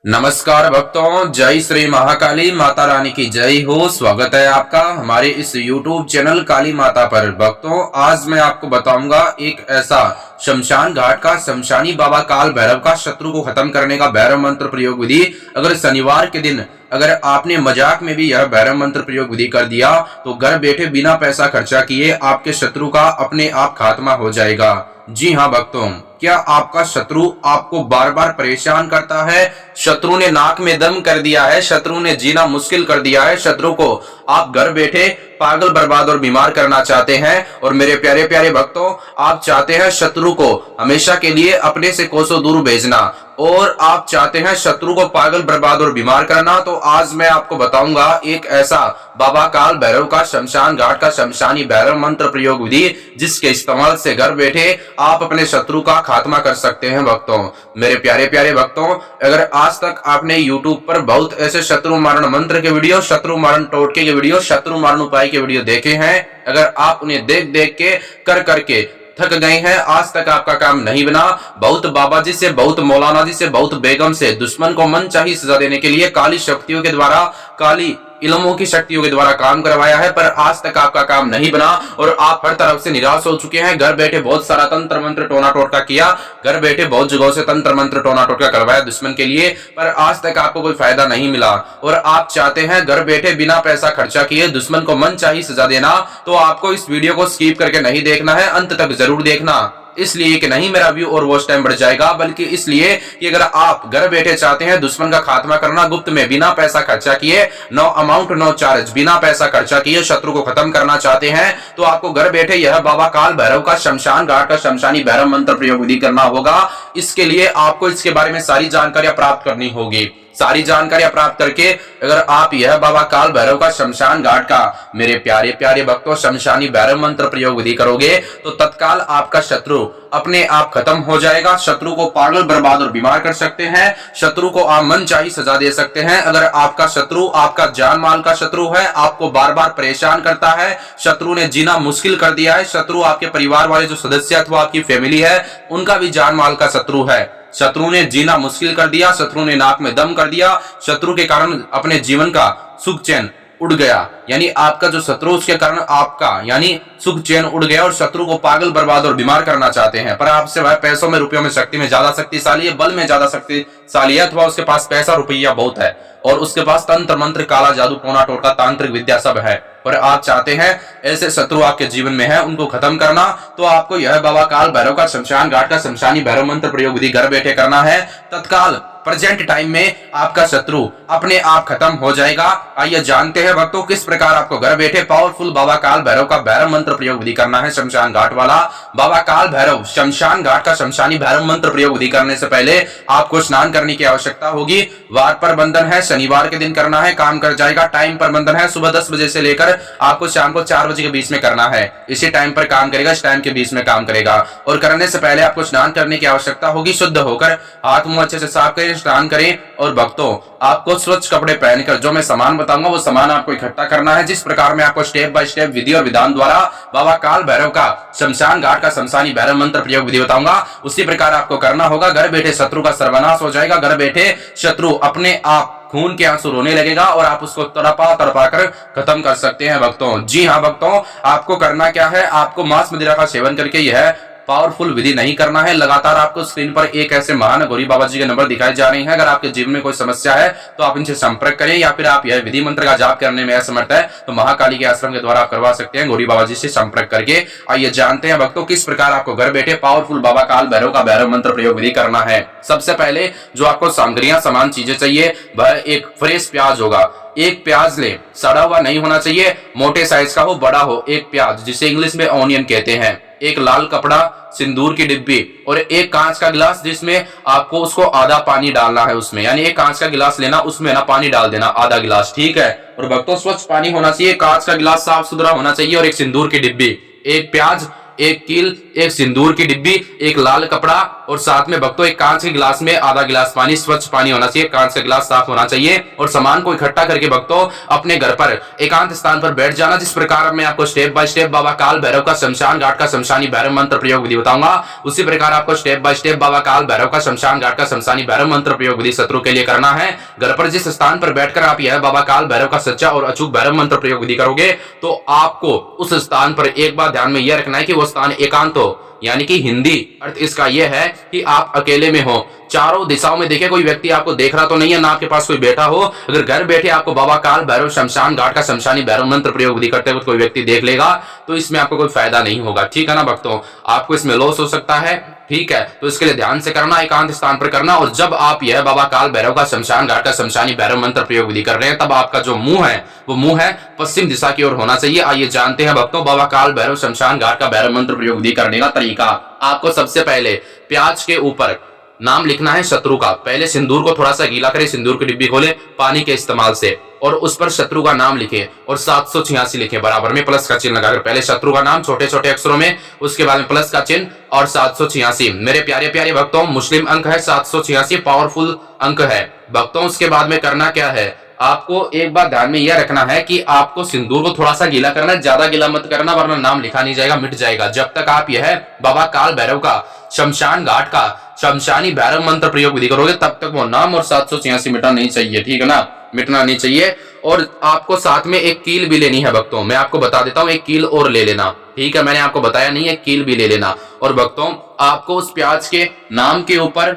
नमस्कार भक्तों, जय श्री महाकाली माता रानी की जय हो। स्वागत है आपका हमारे इस YouTube चैनल काली माता पर। भक्तों, आज मैं आपको बताऊंगा एक ऐसा शमशान घाट का शमशानी बाबा काल भैरव का शत्रु को खत्म करने का भैरव मंत्र प्रयोग विधि। अगर शनिवार के दिन अगर आपने मजाक में भी यह भैरव मंत्र प्रयोग विधि कर दिया तो घर बैठे बिना पैसा खर्चा किए आपके शत्रु का अपने आप खात्मा हो जाएगा। जी हाँ भक्तों, क्या आपका शत्रु आपको बार बार परेशान करता है? शत्रु ने नाक में दम कर दिया है, शत्रु ने जीना मुश्किल कर दिया है, शत्रु को आप घर बैठे पागल, बर्बाद और बीमार करना चाहते हैं। और मेरे प्यारे प्यारे भक्तों, आप चाहते हैं शत्रु को हमेशा के लिए अपने से कोसों दूर भेजना और आप चाहते हैं शत्रु को पागल, बर्बाद और बीमार करना, तो आज मैं आपको बताऊंगा एक ऐसा बाबा काल भैरव का शमशान घाट का शमशानी भैरव मंत्र प्रयोग विधि, जिसके इस्तेमाल से घर बैठे आप अपने शत्रु का खात्मा कर सकते हैं। भक्तों, मेरे प्यारे प्यारे भक्तों, अगर आज तक आपने YouTube पर बहुत ऐसे शत्रु मारण मंत्र के वीडियो, शत्रु मारण टोटके के वीडियो, शत्रु मारण उपाय के वीडियो देखे हैं, अगर आप उन्हें देख देख के कर करके थक गए हैं, आज तक आपका काम नहीं बना, बहुत बाबा जी से, बहुत मौलाना जी से, बहुत बेगम से दुश्मन को मन चाही सजा देने के लिए काली शक्तियों के द्वारा, काली इल्मों की शक्तियों के द्वारा काम करवाया है, पर आज तक आपका काम नहीं बना और आप हर तरफ से निराश हो चुके हैं। घर बैठे बहुत सारा तंत्र मंत्र टोना टोटका किया, घर बैठे बहुत जगहों से तंत्र मंत्र टोना टोटका करवाया दुश्मन के लिए, पर आज तक आपको कोई फायदा नहीं मिला। और आप चाहते हैं घर बैठे बिना पैसा खर्चा किए दुश्मन को मन चाही सजा देना, तो आपको इस वीडियो को स्किप करके नहीं देखना है, अंत तक जरूर देखना। इसलिए कि नहीं मेरा व्यू और वॉच टाइम बढ़ जाएगा, बल्कि इसलिए कि अगर आप घर बैठे चाहते हैं दुश्मन का खात्मा करना गुप्त में बिना पैसा खर्चा किए, नो अमाउंट नो चार्ज, बिना पैसा खर्चा किए शत्रु को खत्म करना चाहते हैं, तो आपको घर बैठे यह बाबा काल भैरव का शमशान घाट का शमशानी भैरव मंत्र प्रयोग विधि करना होगा। इसके लिए आपको इसके बारे में सारी जानकारियां प्राप्त करनी होगी। सारी जानकारियां प्राप्त करके अगर आप यह बाबा काल भैरव का शमशान घाट का मेरे प्यारे प्यारे भक्तों शमशानी भैरव मंत्र प्रयोग विधि करोगे तो तत्काल आपका शत्रु अपने आप खत्म हो जाएगा। शत्रु को पागल, बर्बाद और बीमार कर सकते हैं, शत्रु को आप मन चाही सजा दे सकते हैं। अगर आपका शत्रु आपका जान माल का शत्रु है, आपको बार बार परेशान करता है, शत्रु ने जीना मुश्किल कर दिया है, शत्रु आपके परिवार वाले जो सदस्य अथवा आपकी फैमिली है उनका भी जान माल का शत्रु है, शत्रु ने जीना मुश्किल कर दिया, शत्रु ने नाक में दम कर दिया, शत्रु के कारण अपने जीवन का सुख चैन उड़ गया, यानी आपका जो शत्रु उसके कारण आपका यानी सुख चैन उड़ गया और शत्रु को पागल, बर्बाद और बीमार करना चाहते हैं। पर आपसे वह पैसों में, रुपयों में, शक्ति में ज्यादा शक्तिशाली है, बल में ज्यादा शक्तिशाली है, अथवा उसके पास पैसा रुपया बहुत है और उसके पास तंत्र मंत्र, काला जादू, टोना टोटका, तांत्रिक विद्या सब है, पर आप चाहते हैं ऐसे शत्रु आपके जीवन में है उनको खत्म करना, तो आपको यह बाबा काल भैरव का शमशान घाट का शमशानी भैरव मंत्र प्रयोग विधि घर बैठे करना है। तत्काल प्रेजेंट टाइम में आपका शत्रु अपने आप खत्म हो जाएगा। आइए जानते हैं भक्तों किस प्रकार आपको घर बैठे पावरफुल बाबा काल भैरव का भैरव मंत्र प्रयोग विधि करना है। शमशान घाट वाला बाबा काल भैरव शमशान घाट का शमशानी भैरव मंत्र प्रयोग विधि करने से पहले आपको स्नान करने की आवश्यकता होगी। वार पर बंधन है, शनिवार के दिन करना है, काम कर जाएगा। टाइम पर बंधन है, सुबह 10 बजे से लेकर आपको शाम को 4 बजे के बीच में करना है। इसी टाइम पर काम करेगा, इस टाइम के बीच में काम करेगा। और करने से पहले आपको स्नान करने की आवश्यकता होगी। शुद्ध होकर हाथ मुंह अच्छे से साफ करें, स्नान करें और भक्तों आपको स्वच्छ कपड़े पहनकर जो मैं सामान बताऊंगा वो सामान आपको इकट्ठा करना है। जिस प्रकार मैं आपको स्टेप बाय स्टेप विधि और विधान द्वारा बाबा काल भैरव का शमशान घाट का शमशानी भैरव मंत्र प्रयोग विधि बताऊंगा, उसी प्रकार आपको करना होगा। घर बैठे शत्रु का सर्वनाश हो जाएगा, घर बैठे शत्रु अपने आप खून के आंसू रोने लगेगा और आप उसको तड़पा तड़पा कर खत्म कर सकते हैं भक्तों। जी हाँ भक्तों, आपको करना क्या है, आपको मांस मदिरा का सेवन करके यह पावरफुल विधि नहीं करना है। लगातार आपको स्क्रीन पर एक ऐसे महान गौरी बाबा जी के नंबर दिखाए जा रहे हैं। अगर आपके जीवन में कोई समस्या है तो आप इनसे संपर्क करें, या फिर आप यह विधि मंत्र का जाप करने में असमर्थ है तो महाकाली के आश्रम के द्वारा आप करवा सकते हैं गौरी बाबा जी से संपर्क करके। आइए जानते हैं भक्तों किस प्रकार आपको घर बैठे पावरफुल बाबा काल भैरव का भैरव मंत्र प्रयोग विधि करना है। सबसे पहले जो आपको सामग्रियां, सामान, चीजें चाहिए वह एक फ्रेश प्याज होगा। एक प्याज ले, सड़ा हुआ नहीं होना चाहिए, मोटे साइज का हो, बड़ा हो एक प्याज, जिसे इंग्लिश में ऑनियन कहते हैं। एक लाल कपड़ा, सिंदूर की डिब्बी और एक कांच का गिलास, जिसमें आपको उसको आधा पानी डालना है उसमें, यानी एक कांच का गिलास लेना, उसमें ना पानी डाल देना आधा गिलास, ठीक है। और भक्तों स्वच्छ पानी होना चाहिए, कांच का गिलास साफ सुथरा होना चाहिए और एक सिंदूर की डिब्बी, एक प्याज, एक कील, एक सिंदूर की डिब्बी, एक लाल कपड़ा, और साथ में भक्तों एक कांच के गिलास में आधा गिलास पानी, स्वच्छ पानी होना चाहिए, कांच का गिलास साफ होना चाहिए। और सामान को इकट्ठा करके भक्तों अपने घर पर एकांत स्थान पर बैठ जाना। जिस प्रकार मैं आपको स्टेप बाय स्टेप बाबा काल भैरव का शमशान घाट का शमशानी भैरव मंत्र प्रयोग विधि बताऊंगा, उसी प्रकार आपको स्टेप बाय स्टेप बाबा काल भैरव का शमशान घाट का शमशानी भैरव मंत्र प्रयोग विधि शत्रु के लिए करना है। घर पर जिस स्थान पर बैठकर आप यह बाबा काल भैरव का सच्चा और अचूक भैरव मंत्र प्रयोग विधि करोगे तो आपको उस स्थान पर एक बात ध्यान में यह रखना है कि वो स्थान एकांत हो, यानी कि हिंदी अर्थ इसका यह है कि आप अकेले में हो, चारों दिशाओं में देखे कोई व्यक्ति आपको देख रहा तो नहीं है, ना आपके पास कोई बैठा हो। अगर घर बैठे आपको बाबा काल भैरव शमशान घाट का शमशानी भैरव मंत्र प्रयोग विधि करते हुए कोई व्यक्ति देख लेगा तो इसमें आपको कोई फायदा नहीं होगा, ठीक है ना भक्तों, आपको इसमें लॉस हो सकता है, ठीक है। तो इसके लिए ध्यान से करना, एकांत स्थान पर करना। और जब आप यह बाबा काल भैरव का शमशान घाट का शमशानी भैरव मंत्र प्रयोग विधि कर रहे हैं तब आपका जो मुंह है वो मुंह है पश्चिम दिशा की ओर होना चाहिए। आइए जानते हैं भक्तों बाबा काल भैरव शमशान घाट का भैरव मंत्र प्रयोग विधि करने का तरीका। आपको सबसे पहले प्याज के ऊपर नाम लिखना है शत्रु का। पहले सिंदूर को थोड़ा सा गीला करें, सिंदूर की डिब्बी खोले पानी के इस्तेमाल से और उस पर शत्रु का नाम लिखे और 786 लिखे, बराबर में प्लस का चिन्ह लगाकर। पहले शत्रु का नाम छोटे छोटे अक्षरों में, उसके बाद में प्लस का चिन्ह और 786। मेरे प्यारे प्यारे भक्तों मुस्लिम अंक है 786, पावरफुल अंक है भक्तों। उसके बाद में करना क्या है, आपको एक बात ध्यान में यह रखना है कि आपको सिंदूर को थोड़ा सा गीला करना है, ज्यादा गीला मत करना वरना नाम लिखा नहीं जाएगा, मिट जाएगा। जब तक आप यह बाबा काल भैरव का शमशान घाट का शमशानी भैरव मंत्र प्रयोग विधि करोगे तब तक वो नाम और 786 मिटना नहीं चाहिए, ठीक है ना, मिटना नहीं चाहिए। और आपको साथ में एक कील भी लेनी है भक्तों, मैं आपको बता देता हूं, एक कील और ले लेना, ठीक है, मैंने आपको बताया नहीं है, कील भी ले लेना। और भक्तों आपको उस प्याज के नाम के ऊपर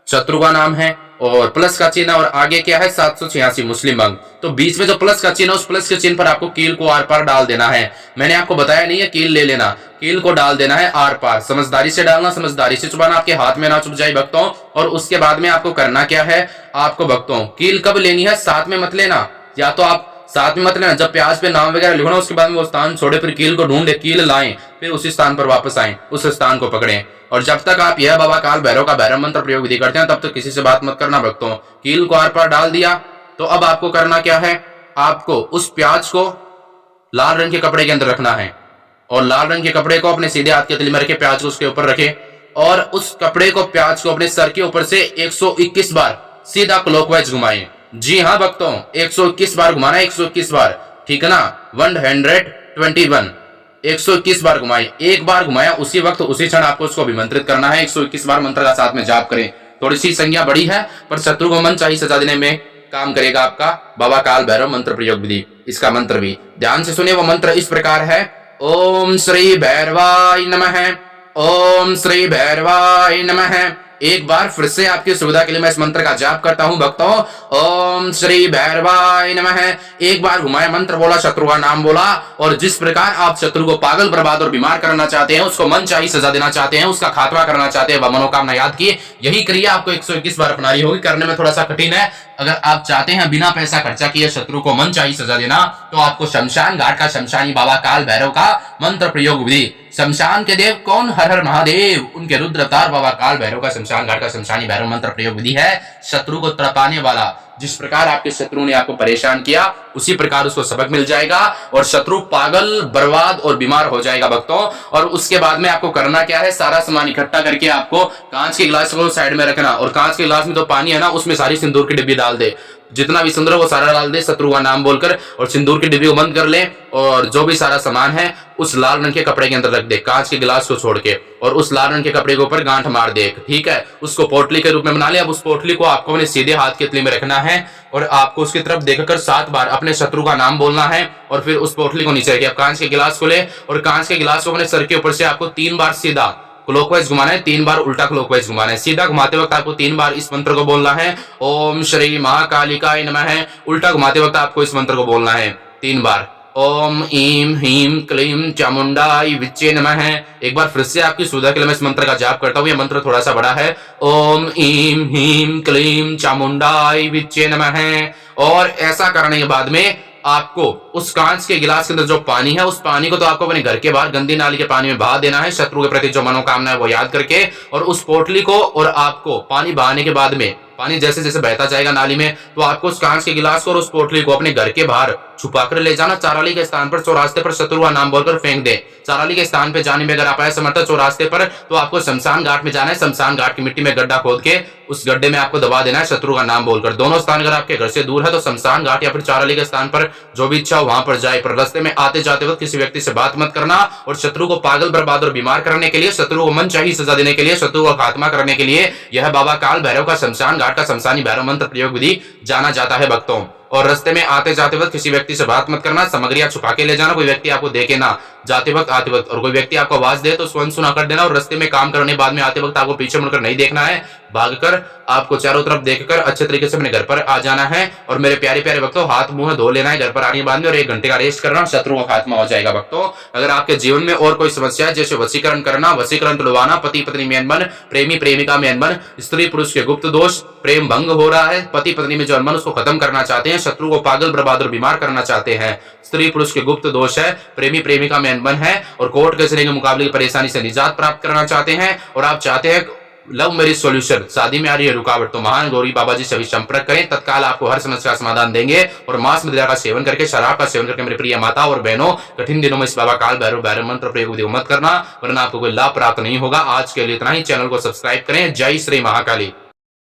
शत्रु का नाम है और प्लस का चिन्ह और आगे क्या है 786 मुस्लिम अंक, तो बीच में जो प्लस का चिन्ह है उस प्लस के चिन्ह पर आपको कील को आर पार डाल देना है। मैंने आपको बताया नहीं है, कील ले लेना, कील को डाल देना है आर पार, समझदारी से डालना, समझदारी से चुबाना, आपके हाथ में ना चुभ जाए भक्तों। और उसके बाद में आपको करना क्या है, आपको भक्तों कील कब लेनी है, साथ में मत लेना, या तो आप साथ में मत लेना, जब प्याज पे नाम वगैरह लिखना उसके बाद में वो स्थान छोड़े, फिर कील को ढूंढे, कील लाएं, फिर उसी स्थान पर वापस आए, उस स्थान को पकड़ें। और जब तक आप यह बाबा काल भैरव का भैरव मंत्र प्रयोग विधि करते हैं तब तक किसी से बात मत करना भक्तों। कील को आर पार डाल दिया तो अब आपको करना क्या है, आपको उस प्याज को लाल रंग के कपड़े के अंदर रखना है और लाल रंग के कपड़े को अपने सीधे हाथ के तली में रखे, प्याज को उसके ऊपर रखे और उस कपड़े को प्याज को अपने सर के ऊपर से 121 बार सीधा क्लॉकवाइज घुमाएं। जी हाँ भक्तों 121 बार घुमाना है, 121 बार, ठीक है ना, 121 121 बार घुमाए। एक बार घुमाया उसी वक्त उसी क्षण आपको उसको अभिमंत्रित करना है, 121 बार मंत्र का साथ में जाप करें। थोड़ी सी संख्या बड़ी है पर शत्रु को मन चाहिए सजा देने में काम करेगा आपका बाबा काल भैरव मंत्र प्रयोग विधि। इसका मंत्र भी ध्यान से सुनिए, वो मंत्र इस प्रकार है, ओम श्री भैरवाय नमः, ओम श्री भैरवाय नमः। एक बार फिर से आपकी सुविधा के लिए मैं इस मंत्र का जाप करता हूं भक्तों, ओम श्री भैरवाय नमः। एक बार घुमाया, मंत्र बोला, शत्रु का नाम बोला और जिस प्रकार आप शत्रु को पागल, बर्बाद और बीमार करना चाहते हैं, उसको मनचाही सजा देना चाहते हैं, उसका खात्मा करना चाहते हैं, वह मनोकामना याद की, यही क्रिया आपको 121 बार अपनानी होगी। करने में थोड़ा सा कठिन है, अगर आप चाहते हैं बिना पैसा खर्चा किए शत्रु को मनचाही सजा देना तो आपको शमशान घाट का शमशानी बाबा काल भैरव का मंत्र प्रयोग विधि, शमशान के देव कौन, हर हर महादेव, उनके रुद्र अवतार बाबा काल भैरव का शमशान घाट का शमशानी भैरव मंत्र प्रयोग विधि है। शत्रु को तड़पाने वाला, जिस प्रकार आपके शत्रु ने आपको परेशान किया उसी प्रकार उसको सबक मिल जाएगा और शत्रु पागल, बर्बाद और बीमार हो जाएगा भक्तों। और उसके बाद में आपको करना क्या है, सारा सामान इकट्ठा करके आपको कांच के गिलास को साइड में रखना और कांच के गिलास में तो पानी है ना उसमें सारी सिंदूर की डिब्बी डाल दे, जितना भी सिंदूर है वो सारा डाल दे शत्रु का नाम बोलकर और सिंदूर की डिब्बी को बंद कर ले और जो भी सारा सामान है उस लाल रंग के कपड़े के अंदर रख दे, कांच के गिलास को छोड़ के, और उस लाल रंग के कपड़े के ऊपर गांठ मार दे, ठीक है, उसको पोटली के रूप में बना ले। अब उस पोटली को आपको अपने सीधे हाथ के तले में रखना है और आपको उसकी तरफ देखकर 7 बार अपने शत्रु का नाम बोलना है और फिर उस पोटली को नीचे रखिए। अब कांच के गिलास को ले और कांच के गिलास को अपने सर के ऊपर से आपको 3 बार सीधा क्लॉकवाइज घुमाना है, 3 बार उल्टा क्लॉकवाइज घुमाना है। सीधा घुमाते वक्त आपको 3 बार इस मंत्र को बोलना है, ओम श्री महाकालिकाय नमः। उल्टा घुमाते वक्त आपको इस मंत्र को बोलना है 3 बार, ओम ईम हीम क्लीम चामुंडाई विच्चे नमः। एक बार फिर से आपकी सुविधा के लिए मैं इस मंत्र का जाप करता हूँ, यह मंत्र थोड़ा सा बड़ा है, ओम ईम हीम क्लीम चामुंडाई विच्चे नमः। और ऐसा करने के बाद में आपको उस कांच के गिलास के अंदर जो पानी है उस पानी को तो आपको अपने घर के बाहर गंदी नाली के पानी में बहा देना है, शत्रु के प्रति जो मनोकामना है वो याद करके, और उस पोटली को और आपको पानी बहाने के बाद में पानी जैसे जैसे बहता जाएगा नाली में, तो आपको उस कांच के गिलास को और उस पोटली को अपने घर के बाहर छुपा कर ले जाना। चाराली के स्थान पर चौरास्ते पर शत्रु का नाम बोलकर फेंक दे। चाराली के स्थान पे जाने में अगर आप असमर्थ चौरास्ते पर, तो आपको शमशान घाट में जाना है। शमशान घाट की मिट्टी में गड्ढा खोद के उस गड्ढे में आपको दबा देना है शत्रु का नाम बोलकर। दोनों स्थान अगर आपके घर से दूर है तो शमशान घाट या फिर चाराली के स्थान पर जो भी इच्छा हो वहां पर जाए, पर रास्ते में आते जाते वक्त किसी व्यक्ति से बात मत करना। और शत्रु को पागल, बर्बाद और बीमार करने के लिए, शत्रु को मनचाही सजा देने के लिए, शत्रु का खात्मा करने के लिए यह बाबा काल भैरव का शमशान घाट का शमशानी भैरव मंत्र प्रयोग विधि जाना जाता है भक्तों। और रास्ते में आते जाते वक्त किसी व्यक्ति से बात मत करना। सामग्रियां छुपा के ले जाना, कोई व्यक्ति आपको देखे ना जाते वक्त आते वक्त। और कोई व्यक्ति आपको आवाज दे तो स्वयं सुना कर देना। और रास्ते में काम करने बाद में आते वक्त आपको पीछे मुड़कर नहीं देखना है, भागकर आपको चारों तरफ देखकर अच्छे तरीके से अपने घर पर आ जाना है। और मेरे प्यारे प्यारे भक्तों, हाथ मुंह धो लेना है घर पर आने के बाद में, और 1 घंटे का रेस्ट करना, शत्रु का खात्मा हो जाएगा भक्तों। अगर आपके जीवन में और कोई समस्या है, जैसे वशीकरण करना, वशीकरण तुड़वाना, पति पत्नी में अनबन, प्रेमी प्रेमिका में अनबन, स्त्री पुरुष के गुप्त दोष, प्रेम भंग हो रहा है, पति पत्नी में जो अनबन उसको खत्म करना चाहते हैं, शत्रु को पागल, बर्बाद और बीमार करना चाहते हैं, स्त्री पुरुष के गुप्त दोष है, प्रेमी प्रेमिका में अनबन है, और कोर्ट कचहरी के मुकाबले की परेशानी से निजात प्राप्त करना चाहते हैं, और आप चाहते हैं लव मैरिज सॉल्यूशन, शादी में आ रही है रुकावट, तो महान गौरी बाबा जी से भी संपर्क करें। तत्काल आपको हर समस्या का समाधान देंगे। और मांस मदिरा का सेवन करके, शराब का सेवन करके मेरी प्रिय माता और बहनों, कठिन दिनों में इस बाबा काल भैरव मंत्र प्रयोग मत करना, वरना आपको कोई लाभ प्राप्त नहीं होगा। आज के लिए इतना ही। चैनल को सब्सक्राइब करें। जय श्री महाकाली।